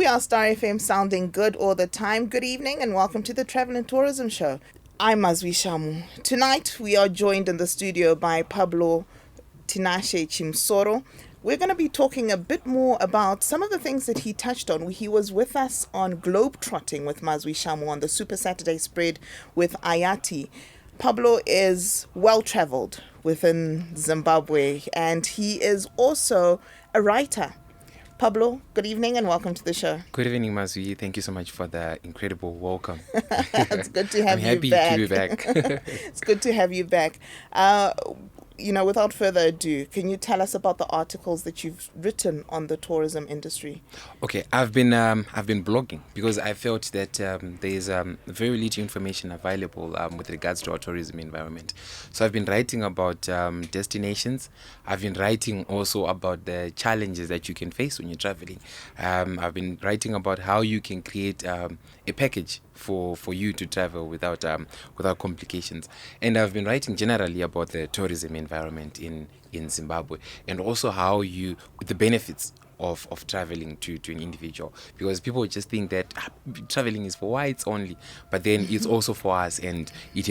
We are Star FM sounding good all the time. Good evening and welcome to the Travel and Tourism Show. I'm Mazwi Shamu. Tonight we are joined in the studio by Pablo Tinashe Chimsoro. We're going to be talking a bit more about some of the things that he touched on. He was with us on Globetrotting with Mazwi Shamu on the Super Saturday spread with Ayati. Pablo is well-traveled within Zimbabwe and he is also a writer. Pablo, good evening and welcome to the show. Good evening, Mazwi. Thank you so much for the incredible welcome. It's good to have I'm you back. happy to be back. It's good to have you back. Without further ado, can you tell us about the articles that you've written on the tourism industry? Okay, I've been blogging because I felt that there's very little information available with regards to our tourism environment. So I've been writing about destinations. I've been writing also about the challenges that you can face when you're traveling. I've been writing about how you can create a package for you to travel without complications. And I've been writing generally about the tourism environment in Zimbabwe, and also how the benefits of traveling to an individual, because people just think that traveling is for whites only, but then it's also for us, and it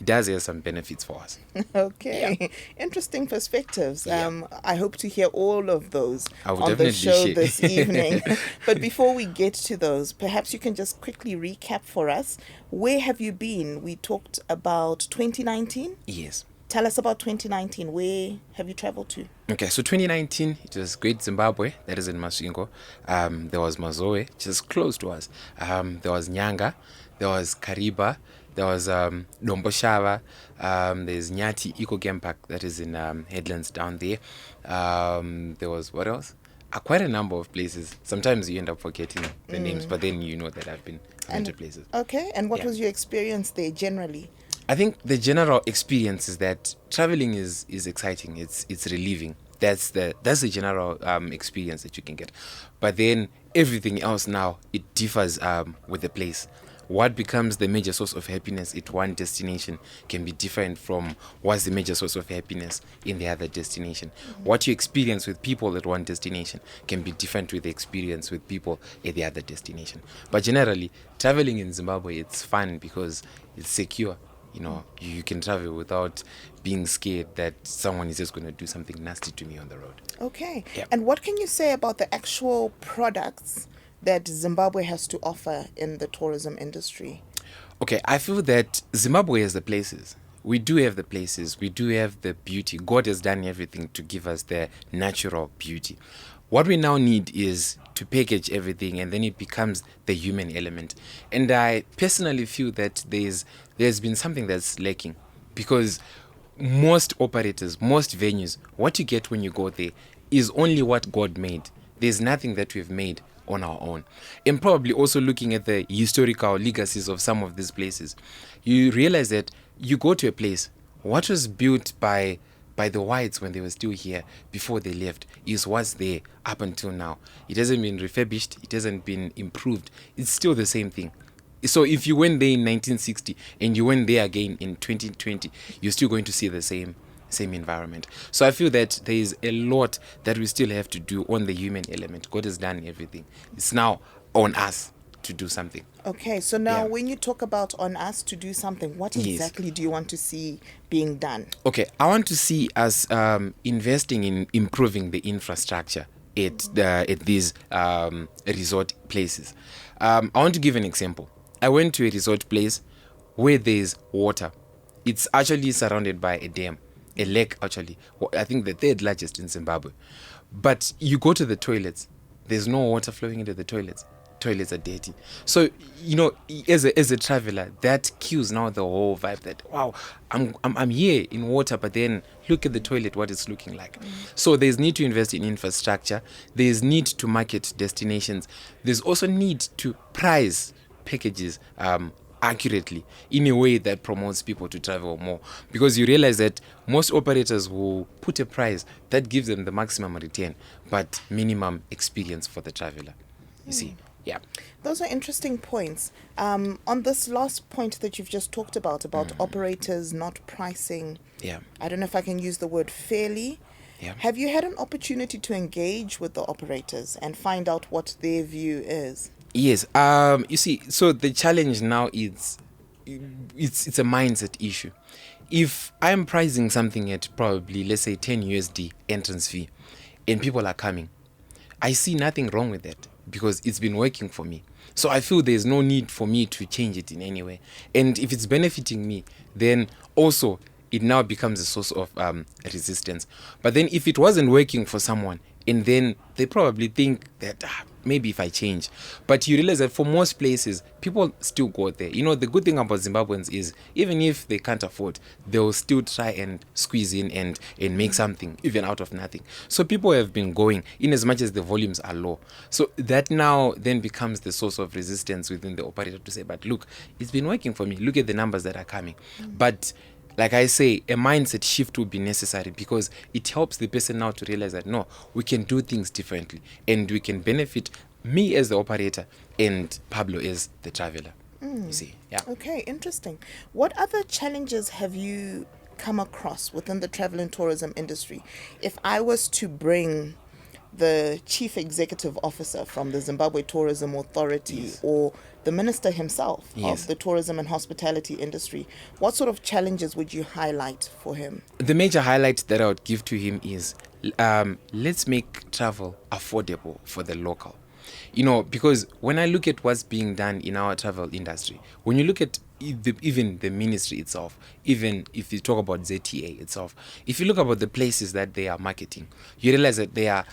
does have some benefits for us. Okay, yeah. Interesting perspectives. Yeah. I hope to hear all of those on the show share. This evening. But before we get to those, perhaps you can just quickly recap for us. Where have you been? We talked about 2019. Yes. Tell us about 2019. Where have you traveled to? Okay, so 2019, it was Great Zimbabwe, that is in Masvingo. There was Mazoe, which is close to us. There was Nyanga, there was Kariba, there was Domboshava, there's Nyati Eco Game Park, that is in Headlands down there. There was, what else? Quite a number of places. Sometimes you end up forgetting the names, but then you know that I've been to places. Okay, and what was your experience there generally? I think the general experience is that traveling is exciting. It's relieving. That's the general experience that you can get. But then everything else now, it differs with the place. What becomes the major source of happiness at one destination can be different from what's the major source of happiness in the other destination. Mm-hmm. What you experience with people at one destination can be different with the experience with people at the other destination. But generally, traveling in Zimbabwe, it's fun because it's secure. You know, you can travel without being scared that someone is just going to do something nasty to me on the road. Okay. Yeah. And what can you say about the actual products that Zimbabwe has to offer in the tourism industry? Okay, I feel that Zimbabwe has the places. We do have the places. We do have the beauty. God has done everything to give us the natural beauty. What we now need is to package everything, and then it becomes the human element. And I personally feel that there's been something that's lacking, because most operators, most venues, what you get when you go there is only what God made. There's nothing that we've made on our own. And probably also looking at the historical legacies of some of these places, you realize that you go to a place, what was built by the whites when they were still here before they left is what's there up until now. It hasn't been refurbished. It hasn't been improved. It's still the same thing. So if you went there in 1960 and you went there again in 2020, you're still going to see the same environment. So I feel that there is a lot that we still have to do on the human element. God has done everything. It's now on us to do something. Okay, so now when you talk about on us to do something, what exactly do you want to see being done? Okay, I want to see us investing in improving the infrastructure at these resort places. I want to give an example. I went to a resort place where there's water. It's actually surrounded by a dam, a lake actually. I think the third largest in Zimbabwe. But you go to the toilets, there's no water flowing into the toilets. Toilets are dirty. So, as a traveler, that kills now the whole vibe that, wow, I'm here in water, but then look at the toilet, what it's looking like. So there's need to invest in infrastructure. There's need to market destinations. There's also need to price packages accurately in a way that promotes people to travel more, because you realize that most operators will put a price that gives them the maximum return but minimum experience for the traveler. You see. Yeah. Those are interesting points. On this last point that you've just talked about operators not pricing, I don't know if I can use the word fairly. Yeah. Have you had an opportunity to engage with the operators and find out what their view is? Yes. You see, so the challenge now is it's a mindset issue. If I'm pricing something at probably, let's say, 10 USD entrance fee, and people are coming, I see nothing wrong with that because it's been working for me. So I feel there's no need for me to change it in any way. And if it's benefiting me, then also it now becomes a source of resistance. But then if it wasn't working for someone, and then they probably think that maybe if I change. But you realize that for most places, people still go there. You know, the good thing about Zimbabweans is even if they can't afford, they'll still try and squeeze in and make something, even out of nothing. So people have been going in as much as the volumes are low. So that now then becomes the source of resistance within the operator to say, but look, it's been working for me. Look at the numbers that are coming. But like I say, a mindset shift would be necessary because it helps the person now to realize that no, we can do things differently and we can benefit me as the operator and Pablo as the traveler. You see, yeah. Okay, interesting. What other challenges have you come across within the travel and tourism industry? If I was to bring the chief executive officer from the Zimbabwe Tourism Authority Yes. or the minister himself Yes. of the tourism and hospitality industry, what sort of challenges would you highlight for him? The major highlight that I would give to him is let's make travel affordable for the local. You know, because when I look at what's being done in our travel industry, when you look at even the ministry itself, even if you talk about ZTA itself, if you look about the places that they are marketing, you realize that they are,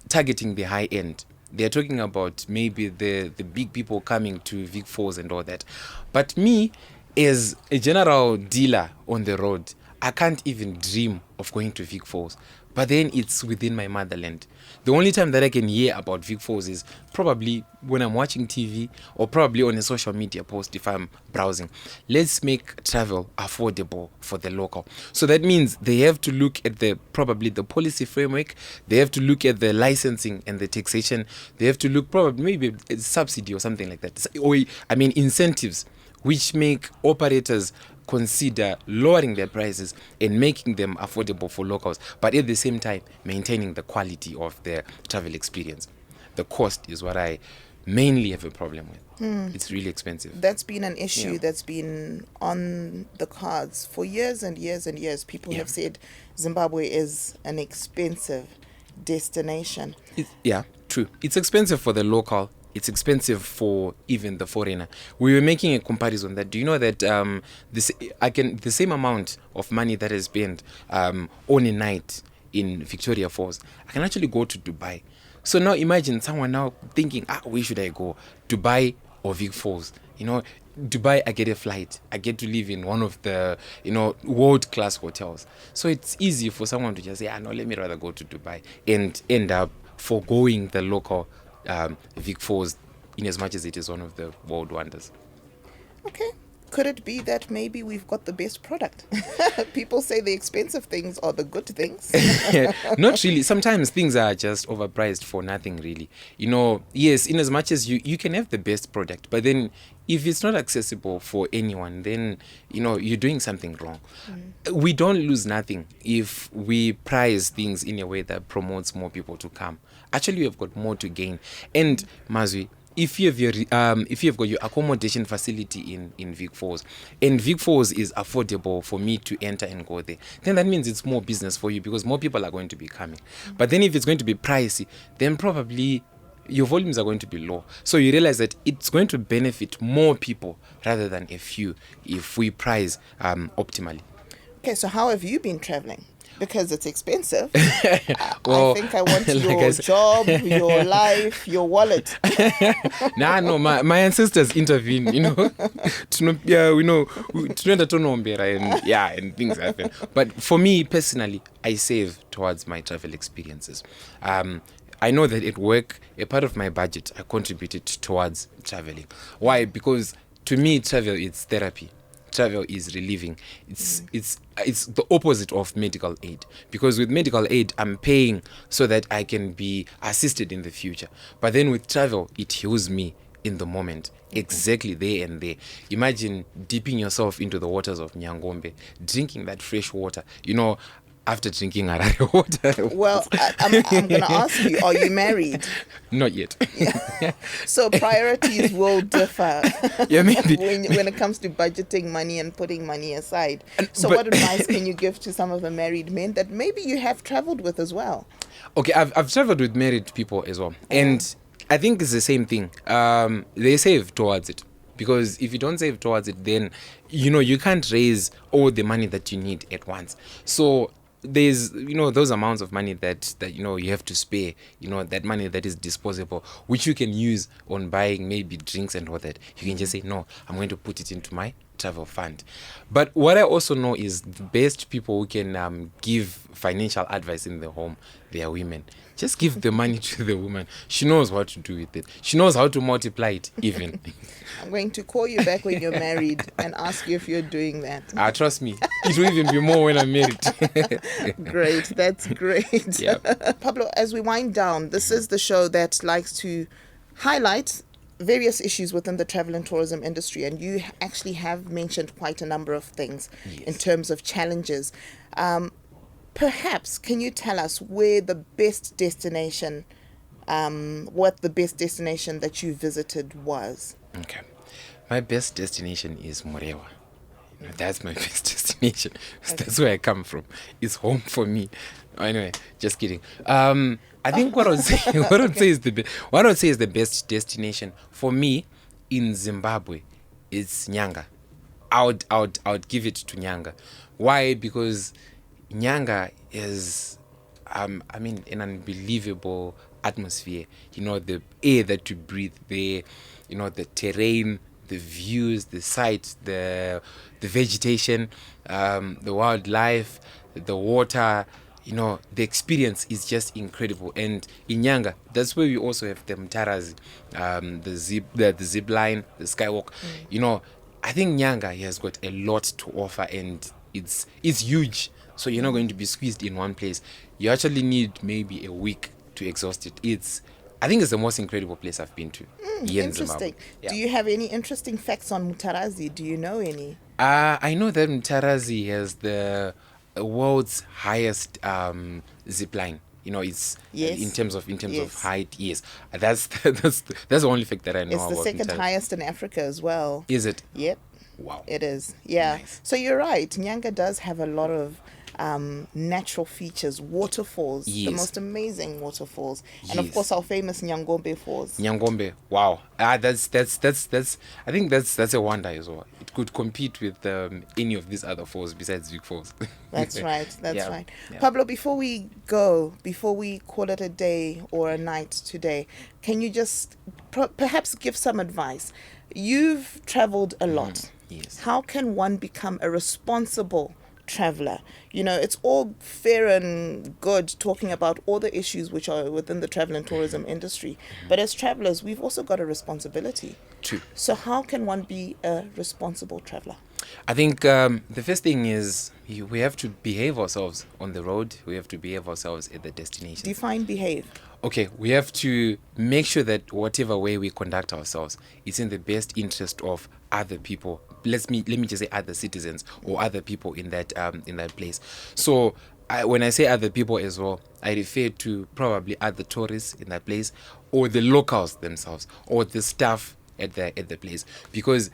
targeting the high end. They're talking about maybe the big people coming to Vic Falls and all that. But me, as a general dealer on the road, I can't even dream of going to Vic Falls. But then it's within my motherland. The only time that I can hear about Vic Falls is probably when I'm watching TV or probably on a social media post if I'm browsing. Let's make travel affordable for the local. So that means they have to look at probably the policy framework. They have to look at the licensing and the taxation. They have to look probably maybe a subsidy or something like that. Or incentives which make operators consider lowering their prices and making them affordable for locals, but at the same time maintaining the quality of their travel experience. The cost is what I mainly have a problem with. It's really expensive. That's been an issue Yeah. that's been on the cards for years and years and years. People Yeah. have said Zimbabwe is an expensive destination. Yeah, true. It's expensive for the local. It's expensive for even the foreigner. We were making a comparison that do you know that the same amount of money that is spent on a night in Victoria Falls, I can actually go to Dubai. So now imagine someone now thinking, where should I go? Dubai or Vic Falls? Dubai, I get a flight. I get to live in one of the, world-class hotels. So it's easy for someone to just say, no, let me rather go to Dubai and end up foregoing the local Vic Falls in as much as it is one of the world wonders. Okay. Could it be that maybe we've got the best product? People say the expensive things are the good things. Not really. Sometimes things are just overpriced for nothing really. Yes, in as much as you can have the best product, but then if it's not accessible for anyone, then you're doing something wrong. We don't lose nothing if we price things in a way that promotes more people to come. Actually, we've got more to gain. And Mazwi, if you have got your accommodation facility in Vic Falls, and Vic Falls is affordable for me to enter and go there, then that means it's more business for you because more people are going to be coming. But then if it's going to be pricey, then probably your volumes are going to be low. So you realize that it's going to benefit more people rather than a few if we price optimally. Okay, so how have you been traveling? Because it's expensive. Well, I think I want like your job, your life, your wallet. No, my ancestors intervene, and things happen. But for me personally, I save towards my travel experiences. I know that at work, a part of my budget, I contributed towards traveling. Why? Because to me, travel is therapy. Travel is relieving. It's the opposite of medical aid, because with medical aid I'm paying so that I can be assisted in the future, but then with travel it heals me in the moment, exactly there and there. Imagine dipping yourself into the waters of Nyangombe, drinking that fresh water. After drinking Harare water. Well, I'm going to ask you, are you married? Not yet. So priorities will differ Yeah, maybe. when it comes to budgeting money and putting money aside. So But- what advice can you give to some of the married men that maybe you have traveled with as well? Okay, I've traveled with married people as well, and I think it's the same thing. They save towards it, because if you don't save towards it, then you can't raise all the money that you need at once. So there's those amounts of money that you have to spare, that money that is disposable, which you can use on buying maybe drinks and all that. You can just say, no, I'm going to put it into my travel fund. But what I also know is the best people who can give financial advice in the home, they are women. Just give the money to the woman. She knows what to do with it. She knows how to multiply it even. I'm going to call you back when you're married and ask you if you're doing that. Trust me, it will even be more when I'm married. Great, that's great. Yep. Pablo, as we wind down, this is the show that likes to highlight various issues within the travel and tourism industry, and you actually have mentioned quite a number of things in terms of challenges. Perhaps can you tell us where the best destination, what the best destination that you visited was? Okay, my best destination is Morewa. That's my best destination. That's where I come from. It's home for me. Anyway, just kidding. I think what I would say, what I would say is the best destination for me in Zimbabwe is Nyanga. I would give it to Nyanga. Why? Because Nyanga is, an unbelievable atmosphere. The air that you breathe there, the terrain, the views, the sights, the vegetation, the wildlife, the water. The experience is just incredible. And in Nyanga, that's where we also have the Mtarazi, the zip line, the skywalk. I think Nyanga has got a lot to offer, and it's huge. So you're not going to be squeezed in one place. You actually need maybe a week to exhaust it. I think it's the most incredible place I've been to here in Zimbabwe. Interesting. Do you have any interesting facts on Mutarazi? Do you know any? I know that Mtarazi has the world's highest zip line. It's in terms of height. Yes, that's the only fact that I know It's about. the second Mtarazi. highest in Africa as well. Is it? Yep. Wow. It is. Yeah. Nice. So you're right. Nyanga does have a lot of natural features, waterfalls, the Yes. most amazing waterfalls, and of Yes. course our famous Nyangombe Falls. Nyangombe, wow. That's I think that's a wonder as well. It could compete with any of these other falls besides Big Falls. That's right. That's Yeah. right. Yeah. Pablo, before we call it a day or a night today, can you just perhaps give some advice? You've traveled a lot. Yes. How can one become a responsible traveler? It's all fair and good talking about all the issues which are within the travel and tourism industry. But as travelers, we've also got a responsibility. True. So how can one be a responsible traveler? I think the first thing is we have to behave ourselves on the road. We have to behave ourselves at the destination. Define behave. Okay, we have to make sure that whatever way we conduct ourselves is in the best interest of other people. Let me just say other citizens or other people in that place. So when I say other people as well, I refer to probably other tourists in that place, or the locals themselves, or the staff at the place, because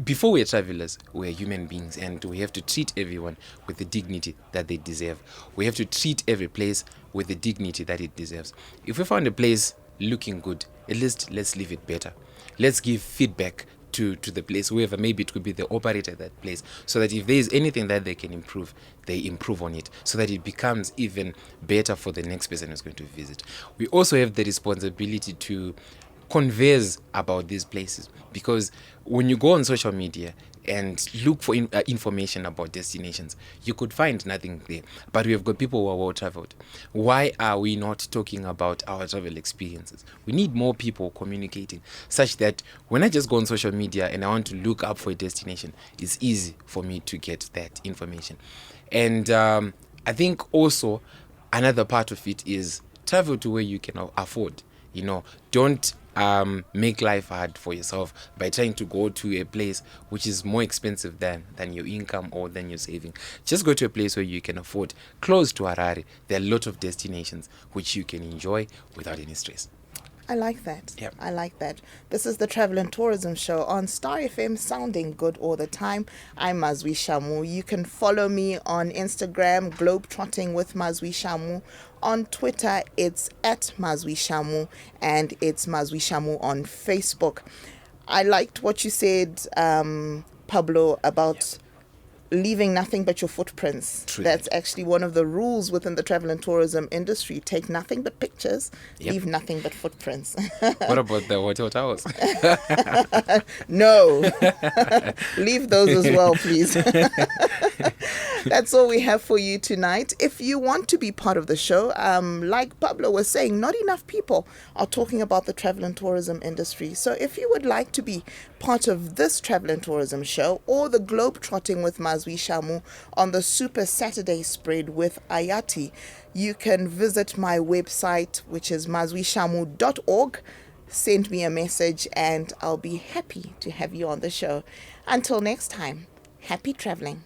before we're travelers, we're human beings, and we have to treat everyone with the dignity that they deserve. We have to treat every place with the dignity that it deserves. If we found a place looking good, at least let's leave it better. Let's give feedback to the place, whoever, maybe it could be the operator of that place, so that if there is anything that they can improve, they improve on it, so that it becomes even better for the next person who's going to visit. We also have the responsibility to converse about these places, because when you go on social media and look for information about destinations, you could find nothing there. But we have got people who are well traveled. Why are we not talking about our travel experiences? We need more people communicating, such that when I just go on social media and I want to look up for a destination, it's easy for me to get that information. And I think also another part of it is travel to where you can afford. Don't make life hard for yourself by trying to go to a place which is more expensive than your income or than your saving. Just go to a place where you can afford. Close to Harare, there are a lot of destinations which you can enjoy without any stress. I like that. Yep. I like that. This is the Travel and Tourism Show on Star FM, sounding good all the time. I'm Mazwi Shamu. You can follow me on Instagram, Globetrotting with Mazwi Shamu. On Twitter, it's at Mazwi Shamu, and it's Mazwi Shamu on Facebook. I liked what you said, Pablo, about leaving nothing but your footprints. True. That's actually one of the rules within the travel and tourism industry. Take nothing but pictures, Yep. leave nothing but footprints. What about the hotel towers? No, leave those as well, please. That's all we have for you tonight. If you want to be part of the show, like Pablo was saying, not enough people are talking about the travel and tourism industry. So if you would like to be part of this travel and tourism show or the Globetrotting with Mazwi Shamu on the Super Saturday spread with Ayati, you can visit my website, which is mazwishamu.org. Send me a message and I'll be happy to have you on the show. Until next time, happy traveling.